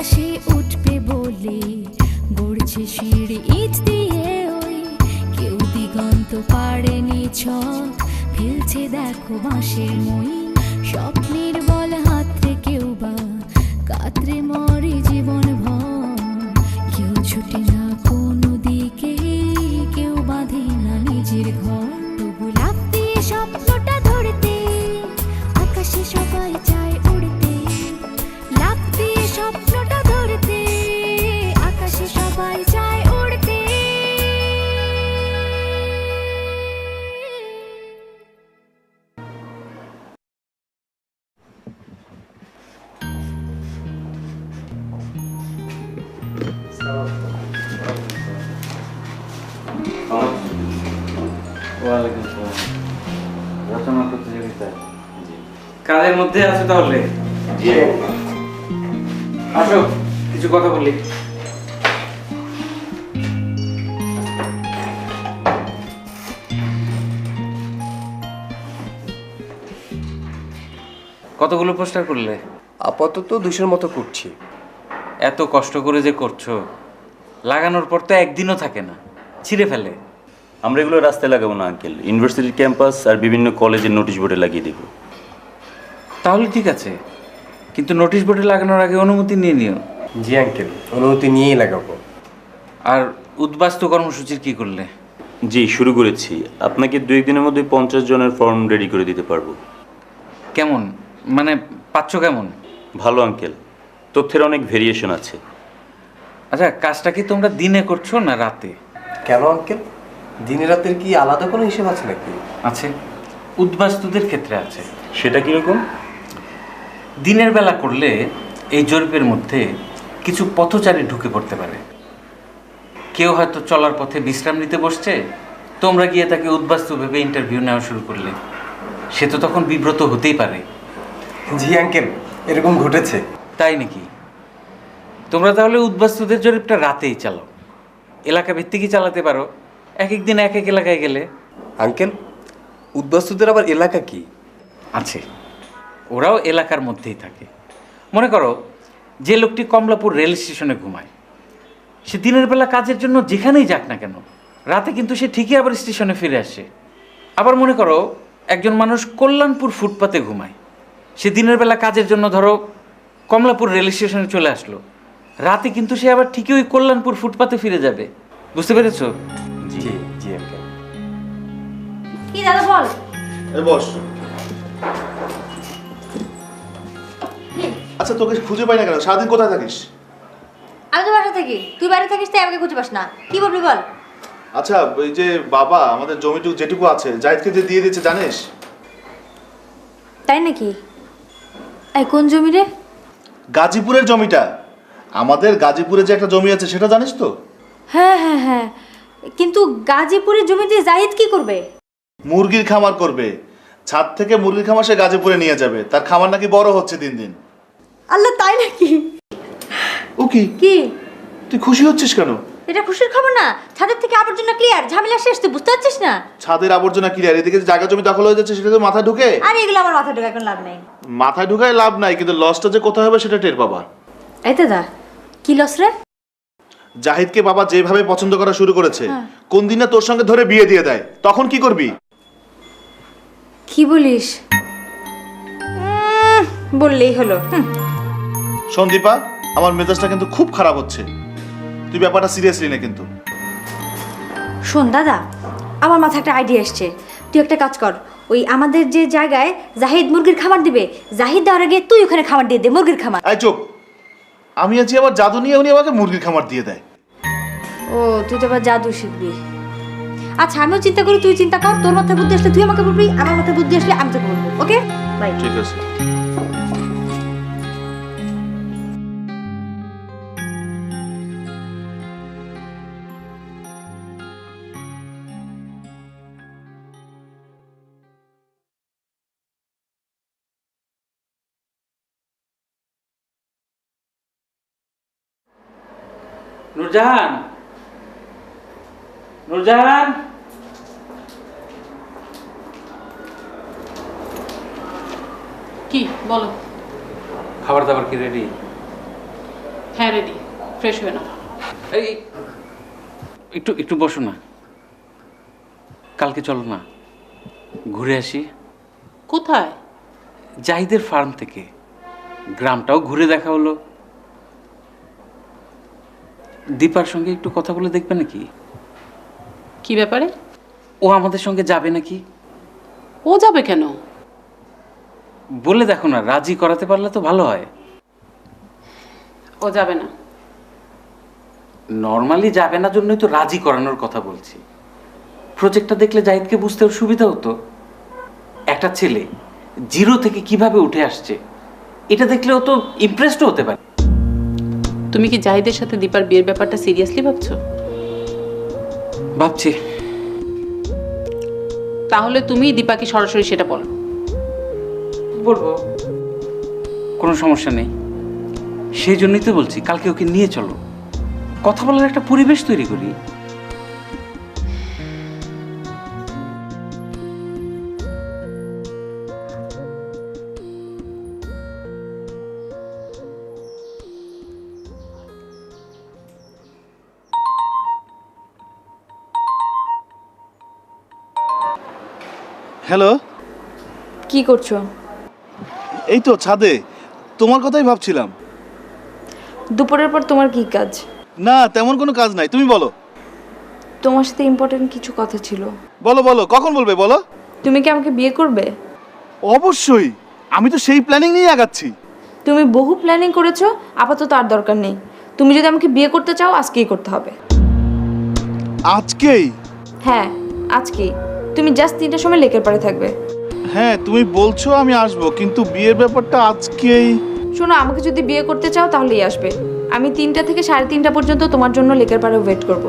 আকাশে উঠবে বলে গড়ছে সিঁড়ি ইট দিয়ে, ওই কেউ দিগন্ত পাড়েনি ছক ফেলছে দেখো বাঁশের মই। স্বপ্নের বল হাতরে কেউ বা কাতরে মরে জীবন ভর, কেউ ছুটে না কোনো দিকে, কেউ বাঁধে না নিজের ঘর। তবু লাফ দিয়ে স্বপ্নটা ধরতে আকাশে সবাই চায় উড়তে, লাফ দিয়ে স্বপ্নটা ধরতে আকাশে সবাই চায় উড়তে। রচনা প্রতিযোগিতায় কাজের মধ্যে আছে তাহলে? আসো কিছু কথা বলি। কতগুলো পোস্টার করলে? আপাতত 200-র মতো করছি। এত কষ্ট করে যে করছো, লাগানোর পর তো একদিনও থাকে না, ছিঁড়ে ফেলে। আমরা এগুলো রাস্তায় লাগাবো না আঙ্কেল, ইউনিভার্সিটির ক্যাম্পাস আর বিভিন্ন কলেজের নোটিশ বোর্ডে লাগিয়ে দেব। তাহলে ঠিক আছে, কিন্তু নোটিশ বোর্ডে লাগানোর আগে অনুমতি নিয়ে নিও। জি আঙ্কেল, অনুমতি নিয়েই লাগাবো। আর উদ্বাস্তু কর্মসূচির কি করলে? জি শুরু করেছি, আপনাকে 2-1 দিনের মধ্যে 50 জনের ফর্ম রেডি করে দিতে পারবো। কেমন মানে পাচ্ছ কেমন? ভালো আঙ্কেল, তথ্যের অনেক ভেরিয়েশন আছে। আচ্ছা, কাজটা কি তোমরা দিনে করছো না রাতে? কেন আঙ্কেল, দিনে রাতের কি আলাদা কোনো হিসেব আছে নাকি? আছে, উদ্বাস্তুদের ক্ষেত্রে আছে। সেটা কিরকম? দিনের বেলা করলে এই জরিপের মধ্যে কিছু পথচারী ঢুকে পড়তে পারে। কেউ হয়তো চলার পথে বিশ্রাম নিতে বসছে, তোমরা গিয়ে তাকে উদ্বাস্তু ভেবে ইন্টারভিউ নেওয়া শুরু করলে, সে তো তখন বিব্রত হতেই পারে। জি আঙ্কেল, এরকম ঘটেছে। তাই নাকি? তোমরা তাহলে উদ্বাস্তুদের জরিপটা রাতেই চালাও, এলাকা ভিত্তিকই চালাতে পারো, এক এক দিন এক এক এলাকায় গেলে। আঙ্কেল, উদ্বাস্তুদের আবার এলাকা কি? আছে, ওরাও এলাকার মধ্যেই থাকে। মনে করো যে লোকটি কমলাপুর রেল স্টেশনে ঘুমায়, সে দিনের বেলা কাজের জন্য যেখানেই যাক না কেন, রাতে কিন্তু সে ঠিকই আবার স্টেশনে ফিরে আসে। আবার মনে করো একজন মানুষ কল্যাণপুর ফুটপাতে ঘুমায়, সে দিনের বেলা কাজের জন্য ধরো কমলাপুর রেল স্টেশনে চলে আসলো, রাতে কিন্তু সে আবার ঠিকই ওই কল্যাণপুর ফুটপাতে ফিরে যাবে। বুঝতে পেরেছো? জি জি আঙ্কেল। কি দাদা বল। এই বস। আচ্ছা তোকে খুঁজে পাই না কেন? সারাদিন কোথায় থাকিস? আমি তো বাসা থাকি, তুই বাইরে থাকিস তাই আমাকে খুঁজে পাস না। কি বলবি বল। আচ্ছা ওই যে বাবা আমাদের জমিটুকু যেটুকু আছে জাহিদকে যে দিয়ে দিয়েছে জানিস? তাই নাকি? এই কোন জমি রে? গাজীপুরের জমিটা। আমাদের গাজীপুরে যে একটা জমি আছে সেটা জানিস তো? হ্যাঁ হ্যাঁ হ্যাঁ, কিন্তু গাজীপুরের জমিতে জাহিদ কি করবে? মুরগির খামার করবে। ছাদ থেকে মুরগির খামার সে গাজীপুরে নিয়ে যাবে, তার খামার নাকি বড় হচ্ছে দিন দিন। আল্লাহ, তাই নাকি? ও কি কি তুই খুশি হচ্ছিস কেন? এটা খুশির খবর না? ছাদের থেকে আবর্জনা ক্লিয়ার, ঝামেলা শেষ, তুই বুঝতে পারছিস না? ছাদের আবর্জনা ক্লিয়ার, এদিকে যে জায়গা জমি দখল হয়ে যাচ্ছে সেটা তো মাথায় ঢুকে। আরে এগুলো আমার মাথা ঢোকা এখন লাভ নেই। মাথায় ঢুকায় লাভ নাই, কিন্তু লসটা যে কোথায় হবে সেটা টের পাবা। এই দাদা, কি লস রে? জাহিদকে বাবা যেভাবে পছন্দ করা শুরু করেছে, কোন দিন না তোর সঙ্গে ধরে বিয়ে দিয়ে দেয়, তখন কি করবি? কি বলিস? বললেই হলো। সন্দীপা, আমার মেজাজটা কিন্তু খুব খারাপ হচ্ছে, তুই ব্যাপারটা সিরিয়াসলি নে কিন্তু। শোন দাদা, আমার মাথায় একটা আইডিয়া এসছে। তুই একটা কাজ কর, ওই আমাদের যে জায়গায় জাহিদ মুরগির খামার দিবে, জাহিদ দেওয়ার আগে তুই ওখানে খামার দিয়ে দে, মুরগির খামার। এই চুপ, আমি আছি আবার জাদু নিয়ে উনি আমাকে মুরগির খামার দিয়ে দেয়। ও, তুই তো আবার জাদু শিখবি। আচ্ছা, আমিও চিন্তা করি, তুই চিন্তা কর। তোর মাথায় বুদ্ধি আসলে তুই আমাকে বলবি, আমার মাথায় বুদ্ধি আসলে আমি তোকে বলবো। Okay bye. ঠিক আছে। নূরজাহান, নূরজাহান, কি বলো? খাবার দাবার কি রেডি? হ্যাঁ রেডি, ফ্রেশ হয়ে নাও। এই একটু একটু বসো না, কালকে চলো না ঘুরে আসি। কোথায়? জাহিদের ফার্ম থেকে, গ্রামটাও ঘুরে দেখা হলো। দীপার সঙ্গে একটু কথা বলে দেখবে নাকি? কি ব্যাপারে? ও আমাদের সঙ্গে যাবে নাকি? ও যাবে কেন? বলে দেখো না, রাজি করাতে পারলে তো ভালো হয়। ও যাবে না। নর্মালি যাবে না জন্যই তো রাজি করানোর কথা বলছি। প্রজেক্টটা দেখলে জাহিদকে বুঝতে ওর সুবিধা হতো। একটা ছেলে জিরো থেকে কিভাবে উঠে আসছে এটা দেখলেও তো ইমপ্রেসড হতে পারে। তুমি কি জাহিদের সাথে দীপার বিয়ের ব্যাপারটা সিরিয়াসলি ভাবছো? ভাবছি। তাহলে তুমি দীপাকে সরাসরি সেটা বলো। বলবো, কোনো সমস্যা নেই। সেই জন্যই তো বলছি কালকে ওকে নিয়ে চলো, কথা বলার একটা পরিবেশ তৈরি করি। হ্যালো, কি করছো? এই তো ছাদে, তোমার কথাই ভাবছিলাম। দুপুরের পর তোমার কি কাজ? না, তেমন কোনো কাজ নাই, তুমি বলো। তোমার সাথে ইম্পর্টেন্ট কিছু কথা ছিল। বলো বলো, কখন বলবে বলো। তুমি কি আমাকে বিয়ে করবে? অবশ্যই, আমি তো সেই প্ল্যানিং নিয়ে আগাচ্ছি। তুমি বহু প্ল্যানিং করেছো, আপাতত আর দরকার নেই। তুমি যদি আমাকে বিয়ে করতে চাও আজকেই করতে হবে। আজকেই? হ্যাঁ আজকেই। তুমি জাস্ট 3টার সময় লেকের পাড়ে থাকবে। হ্যাঁ তুমি বলছো, আমি আসবো, কিন্তু বিয়ের ব্যাপারটা আজকেই। শোনো, আমাকে যদি বিয়ে করতে চাও তাহলেই আসবে। আমি 3টা থেকে 3:30 পর্যন্ত তোমার জন্য লেকের পাড়ে ওয়েট করব।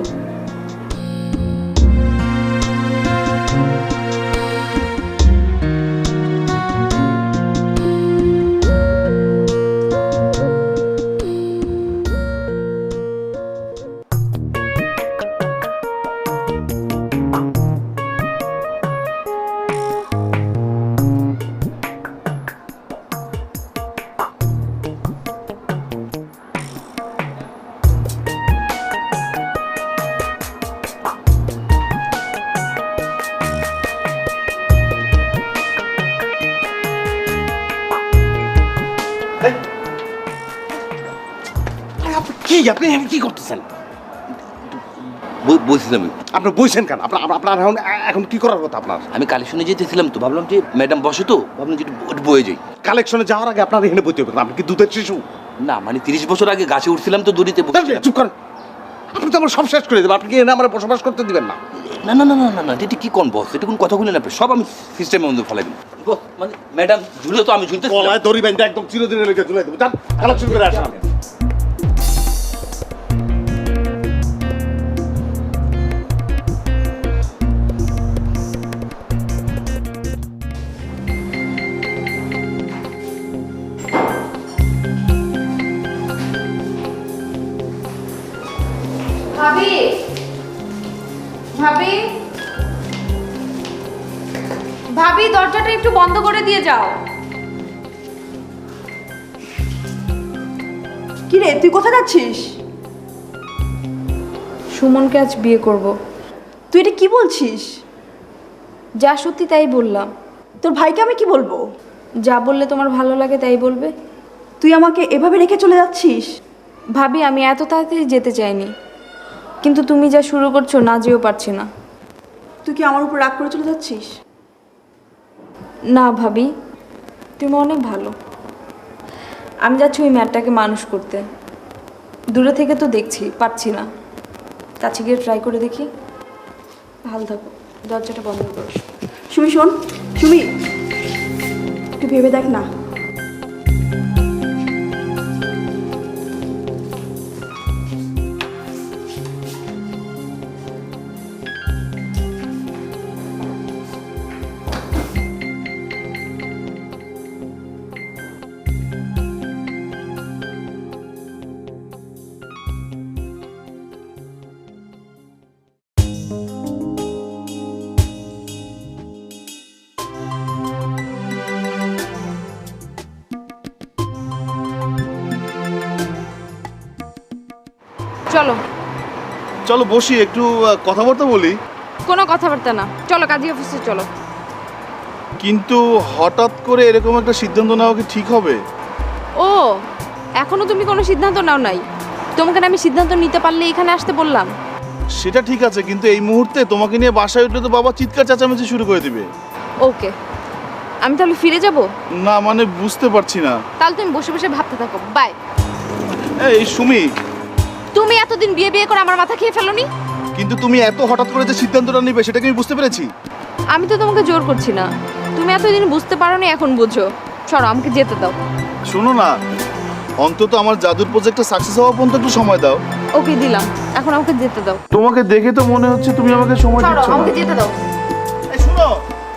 কি আপনি এখানে কি করতেছেন? বলছিলাম আপনি বইছেন কেন? আপনার এখন এখন কি করার কথা আপনার? আমি কালেকশনে যেতেছিলাম, তো ভাবলাম যে ম্যাডাম বসে, তো ভাবলাম যে একটু বয়ে যাই। কালেকশনে যাওয়ার আগে আপনার এখানে বইতে হবে না। আপনি কি দুধের শিশু? না মানে 30 বছর আগে গাছে উঠছিলাম তো, দড়িতে চুপ করেন, আপনি তো আমার সব শেষ করে দেবেন। আপনি কি এনে আমার বসবাস করতে দিবেন না? না না না না না না, এটা কি কোন বস, এটা কোন কথা বলেন আপনি? সব আমি সিস্টেমের মধ্যে ফেলাই দিন। মানে ম্যাডাম ঝুলে তো আমি ঝুলতে গলায় দড়ি বেঁধে একদম চিরদিনের লেগে ঝুলে দেবো। কালেকশন করে আসেন। ভাবি, ভাবি, ভাবি, দরজাটা একটু বন্ধ করে দিয়ে যাও। কি রে, তুই কোথায় যাচ্ছিস? সুমনকে আজ বিয়ে করব। তুই এটা কি বলছিস? যা সত্যি তাই বললাম। তোর ভাইকে আমি কি বলবো? যা বললে তোমার ভালো লাগে তাই বলবে। তুই আমাকে এভাবে রেখে চলে যাচ্ছিস? ভাবি, আমি এত তাড়াতাড়ি যেতে চাইনি, কিন্তু তুমি যা শুরু করছো না যেও পারছি না। তুই কি আমার উপর রাগ করে চলে যাচ্ছিস? না ভাবি, তুমি অনেক ভালো। আমি যাচ্ছি ওই ম্যাটটাকে মানুষ করতে। দূরে থেকে তো দেখছি, পারছি না। কাছে গিয়ে ট্রাই করে দেখি। ভালো থাকো, দরজাটা বন্ধ করো। সুমি শোন, সুমি একটু ভেবে দেখ না। চলো। চলো বসি একটু কথাবার্তা বলি। কোনো কথাবার্তা না, চলো কাজী অফিসে চলো। কিন্তু হঠাৎ করে এরকম একটা সিদ্ধান্ত নেওয়া কি ঠিক হবে? ও, এখনো তুমি কোনো সিদ্ধান্ত নাও নাই? তোমাকে না আমি সিদ্ধান্ত নিতে পারলে এখানে আসতে বললাম। সেটা ঠিক আছে, কিন্তু এই মুহূর্তে তোমাকে নিয়ে বাসায় উঠলে তো বাবা চিৎকার চেঁচামেচি শুরু করে দিবে। ওকে, আমি তাহলে ফিরে যাব? না মানে বুঝতে পারছি না। তাহলে তুমি বসে বসে ভাবতে থাকো। বাই। এই সুমি, তুমি এতদিন বিয়ে বিয়ে করে আমার মাথা খেয়ে ফেলোনি? কিন্তু তুমি এত হঠাৎ করে যে সিদ্ধান্তটা নিবে সেটা কি আমি বুঝতে পেরেছি? আমি তো তোমাকে জোর করছি না, তুমি এতদিন বুঝতে পারোনি, এখন বুঝো। সরো, আমাকে যেতে দাও। শোনো না, অন্তত আমার জাদুর প্রজেক্টটা সাকসেস হওয়া পর্যন্ত একটু সময় দাও। ওকে দিলাম, এখন আমাকে যেতে দাও। তোমাকে দেখে তো মনে হচ্ছে তুমি আমাকে সময় সরো, দিচ্ছ না। আমাকে যেতে দাও। এই শোনো,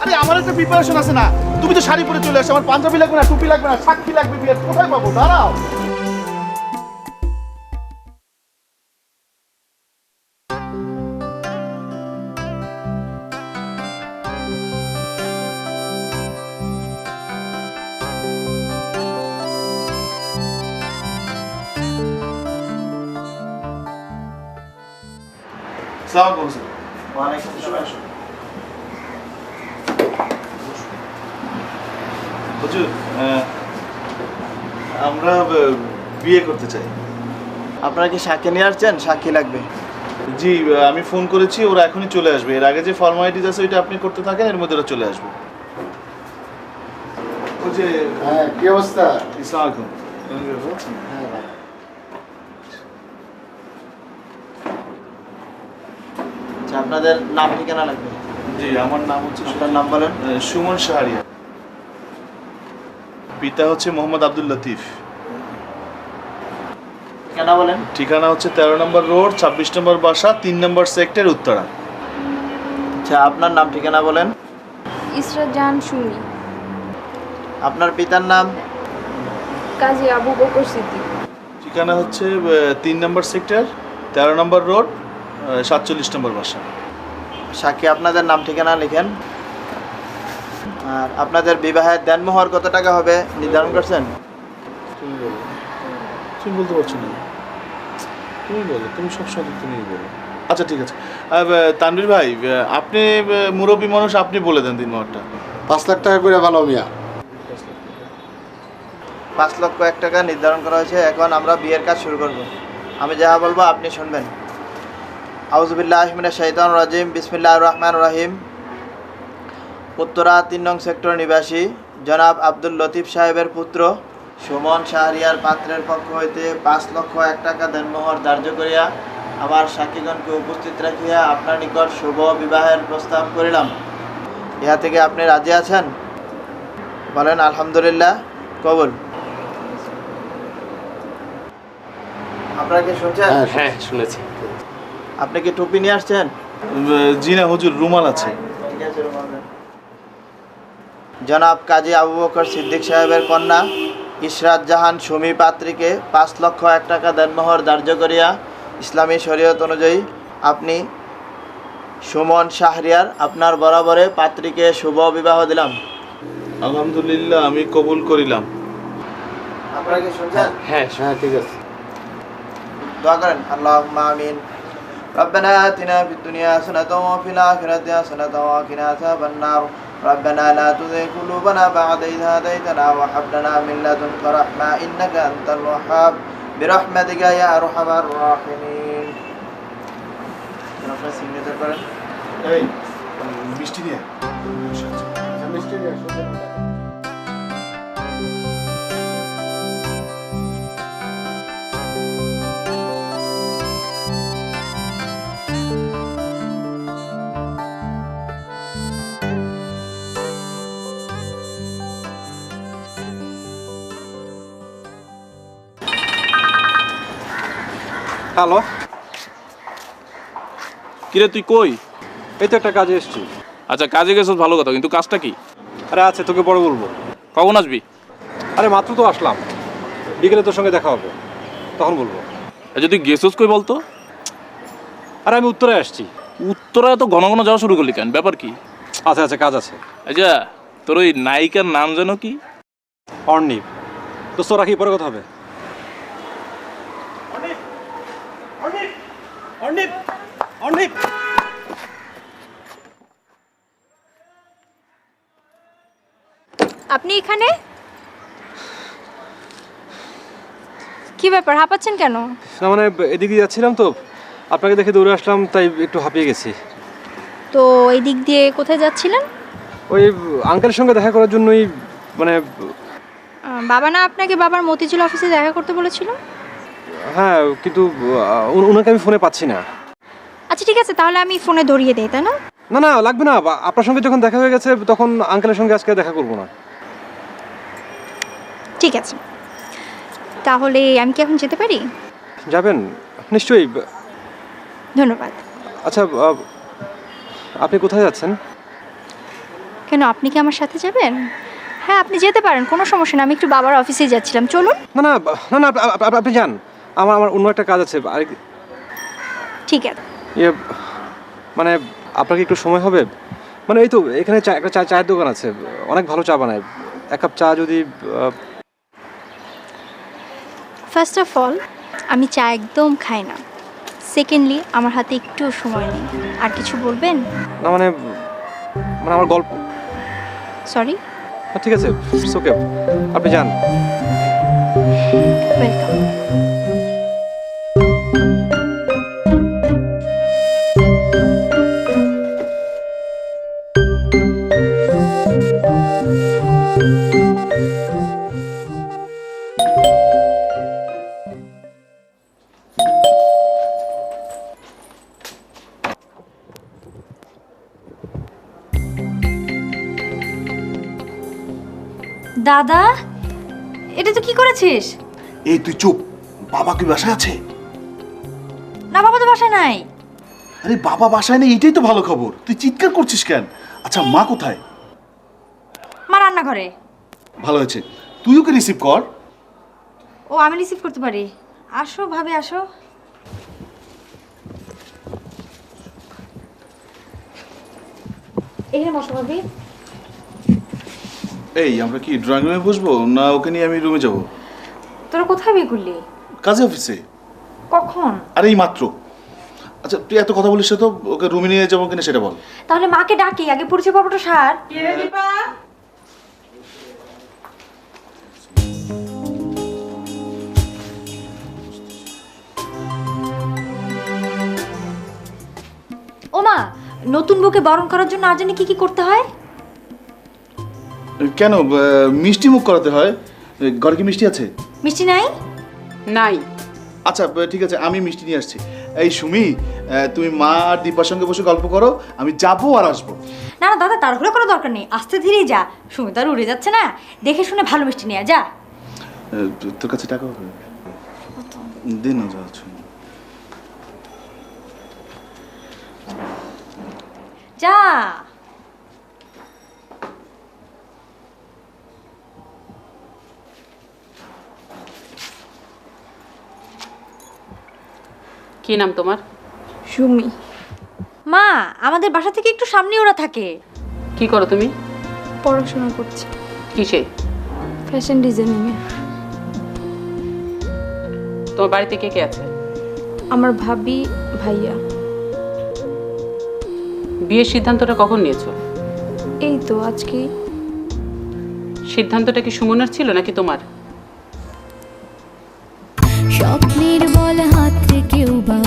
আরে আমার একটা প্রিপারেশন আছে না? তুমি তো শাড়ি পরে চলে আসো, আমার পাঞ্জাবি লাগবে না, টুপি লাগবে না, সাক্ষী লাগবে, বিয়ের কোথায় পাবো? দাঁড়াও। আসসালামু আলাইকুম। ওয়ালাইকুম আসসালাম। হুজুর, আমরা বিয়ে করতে চাই। আপনারা কি সাক্ষী নিয়ে আসছেন? সাক্ষী লাগবে। জি, আমি ফোন করেছি, ওরা এখনই চলে আসবে। এর আগে যে ফর্মালিটিস আছে ওইটা আপনি করতে থাকেন, এর মধ্যে ওরা চলে আসবে। ও যে হ্যাঁ, কি অবস্থা? আসসালামু আলাইকুম। আচ্ছা, আপনাদের নাম ঠিকানা লাগবে। জি, আমার নাম হচ্ছে আপনার নাম বলেন। সুমন শাহরিয়া। পিতা হচ্ছে মোহাম্মদ আব্দুল লতিফ। ঠিকানা বলেন। ঠিকানা হচ্ছে 13 নম্বর রোড, 26 নম্বর বাসা, 3 নম্বর সেক্টর, উত্তরা। আচ্ছা, আপনার নাম ঠিকানা বলেন। ইসরাত জাহান সুমি। আপনার পিতার নাম। কাজী আবু বকর সিদ্দিক। ঠিকানা হচ্ছে 3 নম্বর সেক্টর, 13 নম্বর রোড, 47 নম্বর বাসা। সাক্ষী আপনাদের নাম ঠিকানা লিখেন। আর আপনাদের বিবাহের দেনমোহর কত টাকা হবে নির্ধারণ করছেন? তুমি বলতে পারছো না? তুমি বলো, তুমি সবসময় তুমি বলো। আচ্ছা ঠিক আছে। তানভীর ভাই, আপনি মুরব্বী মানুষ, আপনি বলে দেন দিনমোহরটা। 5 লাখ টাকা করে ভালো মিয়া। 5 লক্ষ 1 টাকা নির্ধারণ করা হয়েছে। এখন আমরা বিয়ের কাজ শুরু করব। আমি যা বলবো আপনি শুনবেন। আউযুবিল্লাহি মিনাশ শাইতানির রাজিম, বিসমিল্লাহির রহমানির রহিম। উত্তরা 3 নং সেক্টর নিবাসী জনাব আব্দুল লতিফ সাহেবের পুত্র সুমন শাহরিয়ার পাত্রের পক্ষ হইতে 5 লক্ষ 1 টাকা দেনমোহর ধার্য করিয়া আমার সাক্ষীগণকে উপস্থিত রাখিয়া আপনার নিকট শুভ বিবাহের প্রস্তাব করিলাম। ইহা থেকে আপনি রাজি আছেন? বলেন আলহামদুলিল্লাহ। কবুল। আপনারা কি শুনছেন? হ্যাঁ, শুনেছি। আপনি কি টুপি নিয়ে আসছেন? জি না হুজুর, রুমাল আছে। ঠিক আছে, রুমাল দেন। জনাব কাজী আবু বকর সিদ্দিক সাহেবের কন্যা ইসরাত জাহান সুমি পাত্রীকে 5 লক্ষ 1 টাকা দেনমোহর ধার্য করিয়া ইসলামী শরীয়ত অনুযায়ী আপনি সুমন শাহরিয়ার আপনার বরাবরে পাত্রীকে শুভ বিবাহ দিলাম। আলহামদুলিল্লাহ, আমি কবুল করিলাম। আপনারা কি শুনছেন? হ্যাঁ, ঠিক আছে। দোয়া করেন। আল্লাহুম্মা আমিন। ربنا آتنا في الدنيا حسنة وفي الآخرة حسنة وقنا عذاب النار. ربنا لا تزغ قلوبنا بعد إذ هديتنا وهب لنا من لدنك رحمة إنك أنت الوهاب برحمتك يا أرحم الراحمين. আপনারা সিগনেচার করেন। এই মিষ্টি নিয়ে হ্যালো, কিরে তুই কই? এই তো একটা কাজে এসেছি। আচ্ছা কাজে গেছিস ভালো কথা, কিন্তু কাজটা কি? আরে আছে, তোকে পরে বলবো। কখন আসবি? আরে মাত্র তো আসলাম, বিকেলে তোর সঙ্গে দেখা হবে, তখন বলবো। আচ্ছা তুই গেছিস কই বলতো? আরে আমি উত্তরায় আসছি। উত্তরায় তো ঘন ঘন যাওয়া শুরু করলি কেন, ব্যাপার কি? আচ্ছা আচ্ছা, কাজ আছে। আচ্ছা তোর ওই নায়িকার নাম যেন কি? অর্ণিব। দোস্ত রাখি, পরে কথা হবে। আপনি এখানে? কি ব্যাপার, হাঁপাচ্ছেন কেন? না মানে এদিকে যাচ্ছিলাম তো, আপনাকে দেখে দৌড়ে আসলাম, তাই একটু হাঁপিয়ে গেছি। তো এই দিক দিয়ে কোথায় যাচ্ছিলেন? ওই আঙ্কেলের সঙ্গে দেখা করার জন্যই, মানে বাবা না আপনাকে বাবার মতিঝিল অফিসে দেখা করতে বলেছিল? হ্যাঁ, কিন্তু ওনাকে আমি ফোনে পাচ্ছি না। আচ্ছা ঠিক আছে, তাহলে আমি ফোনে ধরিয়ে দিই, তাই না? না না, লাগবে না। আপনার সঙ্গে যখন দেখা হয়ে গেছে তখন আঙ্কেলের সঙ্গে আজকে দেখা করবো না। ঠিক আছে, তাহলে আমি কি এখন যেতে পারি? যাবেন? নিশ্চয়ই। ধন্যবাদ। আচ্ছা, আপনি কোথায় যাচ্ছেন? কেন, আপনি কি আমার সাথে যাবেন? হ্যাঁ, আপনি যেতে পারেন, কোনো সমস্যা না। আমি একটু বাবার অফিসে যাচ্ছিলাম, চলুন। না না না না, আপনি যান। আমার অন্য একটা কাজ আছে। আর ঠিক আছে। ইয়ে, মানে আপনার কি একটু সময় হবে? মানে এই তো এখানে একটা চায়ের দোকান আছে, অনেক ভালো চা বানায়। এক কাপ চা যদি। ফার্স্ট অফ অল, আমি চা একদম খাই না। সেকেন্ডলি, আমার হাতে একটু সময় নেই। আর কিছু বলবেন? না মানে আমার গল্প। সরি। ঠিক আছে, ইটস ওকে, আপনি যান। ওয়েলকাম। দাদা, এটা তো কি করেছিস? এই তুই চুপ। বাবা কি বাসায় আছে? না, বাবা তো বাসায় নাই। আরে বাবা বাসায় নেই, এটাই তো ভালো খবর। তুই চিৎকার করছিস কেন? আচ্ছা, মা কোথায়? মা রান্নাঘরে। ভালো হয়েছে, তুই ওকে রিসিভ কর। ও, আমি রিসিভ করতে পারি। আসো ভাবি, আসো। এখানে বসো ভাবি। এই, আমরা কি ড্রয়িং রুমে বসবো, না ওকে নিয়ে আমি রুমে যাব? তোরা কোথায় বিয়ে করলি? কাজে অফিসে। কখন? আরে এই মাত্র। আচ্ছা, তুই এত কথা বলিস তো, ওকে রুমে নিয়ে যাবো কিনা সেটা বল। তাহলে মাকে ডাকি, আগে পরিচয় পর্বটা সার। ওমা, নতুন বউকে বরণ করার জন্য আজ জানি কি কি করতে হয়? কেন, মিষ্টি মুখ করাতে হয়। ঘরে কি মিষ্টি আছে? মিষ্টি নাই? নাই। আচ্ছা ঠিক আছে, আমি মিষ্টি নিয়ে আসছি। এই সুমি, তুমি মা আর দীপার সঙ্গে বসে গল্প করো, আমি যাবো আর আসবো। না না দাদা, তাড়াহুড়ো করার দরকার নেই, আস্তে ধীরেই যা। সুমিতা উড়ে যাচ্ছে না, দেখে শুনে ভালো মিষ্টি নিয়ে যা। তোর কাছে টাকা হবে? দে না, যা। যা। কি নাম তোমার? সুমি। মা, আমাদের বাসা থেকে একটু সামনে ওরা থাকে। কি করো তুমি? পড়াশোনা করছি। কিসে? ফ্যাশন ডিজাইনিং এ। তোমার বাড়িতে কে কে আছে? আমার ভাবি, ভাইয়া। বিয়ের সিদ্ধান্তটা কখন নিয়েছো? এই তো আজকে। সিদ্ধান্তটা কি সুমনের ছিল নাকি তোমার? স্বপ্নের বল হাতরে কেউ বা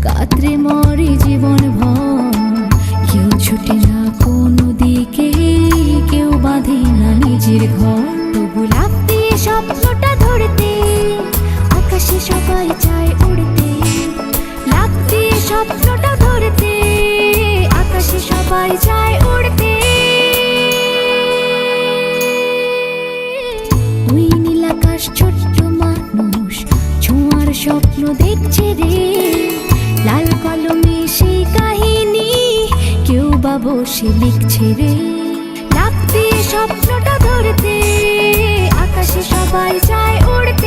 কাতরে মরে জীবন ভর, কেউ ছুটে না কোনো দিকে, কেউ বাঁধে না নিজের ঘর। তবু লাফ দিয়ে স্বপ্নটা ধরতে, আকাশে সবাই চায় উড়তে। লাফ দিয়ে স্বপ্নটা ধরতে, আকাশে সবাই চায় উড়তে। ওই নীল আকাশ ছোট্ট মানুষ ছোঁয়ার স্বপ্ন দেখছে রে, লাল কলমে সেই কাহিনী কেউ বা বসে লিখছে রে। লাফ দিয়ে স্বপ্নটা ধরতে, আকাশে সবাই চায় উড়তে।